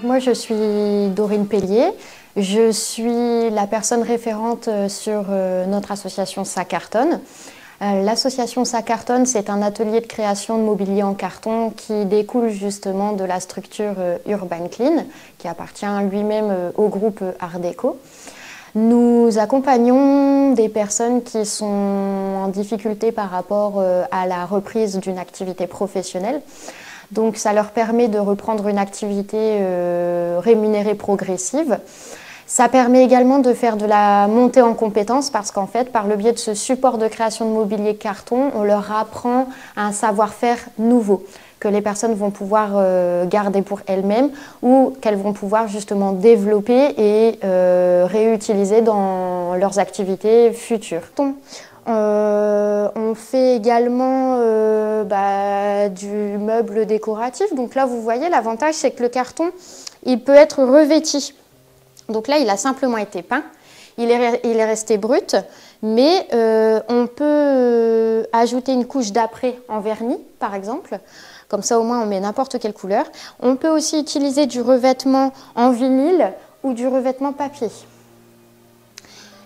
Moi, je suis Dorine Pellier. Je suis la personne référente sur notre association Ça Cartonne. L'association Ça Cartonne, c'est un atelier de création de mobilier en carton qui découle justement de la structure Urban Clean, qui appartient lui-même au groupe Art Déco. Nous accompagnons des personnes qui sont en difficulté par rapport à la reprise d'une activité professionnelle. Donc ça leur permet de reprendre une activité rémunérée progressive. Ça permet également de faire de la montée en compétences parce qu'en fait, par le biais de ce support de création de mobilier carton, on leur apprend un savoir-faire nouveau que les personnes vont pouvoir garder pour elles-mêmes ou qu'elles vont pouvoir justement développer et réutiliser dans leurs activités futures. On fait également du meuble décoratif. Donc là, vous voyez, l'avantage, c'est que le carton, il peut être revêti. Donc là, il a simplement été peint. Il est resté brut, mais on peut ajouter une couche d'après en vernis, par exemple. Comme ça, au moins, on met n'importe quelle couleur. On peut aussi utiliser du revêtement en vinyle ou du revêtement papier.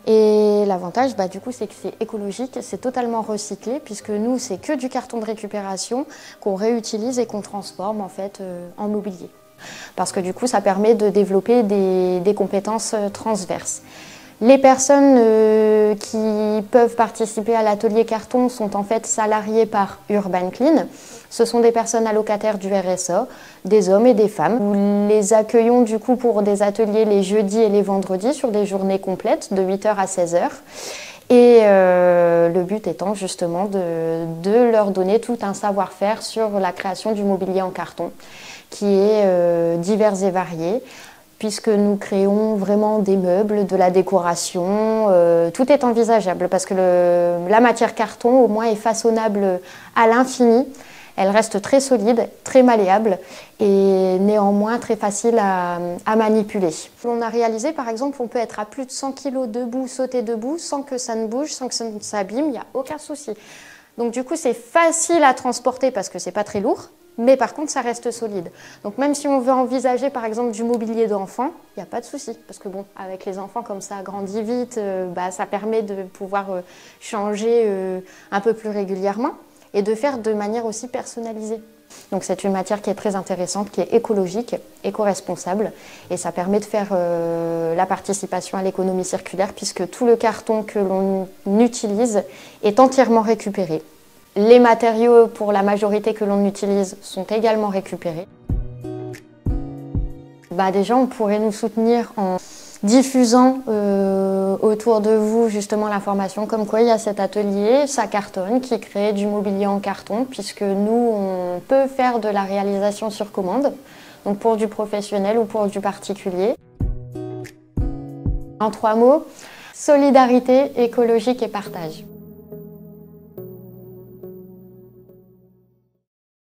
Et l'avantage, du coup, c'est que c'est écologique, c'est totalement recyclé, puisque nous, c'est que du carton de récupération qu'on réutilise et qu'on transforme en fait en mobilier. Parce que du coup, ça permet de développer des compétences transverses. Les personnes qui peuvent participer à l'atelier carton sont en fait salariées par Urban Clean. Ce sont des personnes allocataires du RSA, des hommes et des femmes. Nous les accueillons du coup pour des ateliers les jeudis et les vendredis sur des journées complètes de 8h à 16h. Et le but étant justement de leur donner tout un savoir-faire sur la création du mobilier en carton qui est divers et varié, puisque nous créons vraiment des meubles, de la décoration, tout est envisageable parce que la matière carton au moins est façonnable à l'infini. Elle reste très solide, très malléable et néanmoins très facile à manipuler. On a réalisé par exemple on peut être à plus de 100 kg debout, sauter debout sans que ça ne bouge, sans que ça ne s'abîme, il n'y a aucun souci. Donc du coup c'est facile à transporter parce que c'est pas très lourd. Mais par contre, ça reste solide. Donc même si on veut envisager par exemple du mobilier d'enfant, il n'y a pas de souci. Parce que bon, avec les enfants comme ça grandit vite, ça permet de pouvoir changer un peu plus régulièrement et de faire de manière aussi personnalisée. Donc c'est une matière qui est très intéressante, qui est écologique, éco-responsable. Et ça permet de faire la participation à l'économie circulaire puisque tout le carton que l'on utilise est entièrement récupéré. Les matériaux, pour la majorité que l'on utilise, sont également récupérés. Déjà, on pourrait nous soutenir en diffusant autour de vous justement l'information comme quoi il y a cet atelier Ça Cartonne qui crée du mobilier en carton puisque nous, on peut faire de la réalisation sur commande, donc pour du professionnel ou pour du particulier. En 3 mots, solidarité, écologique et partage.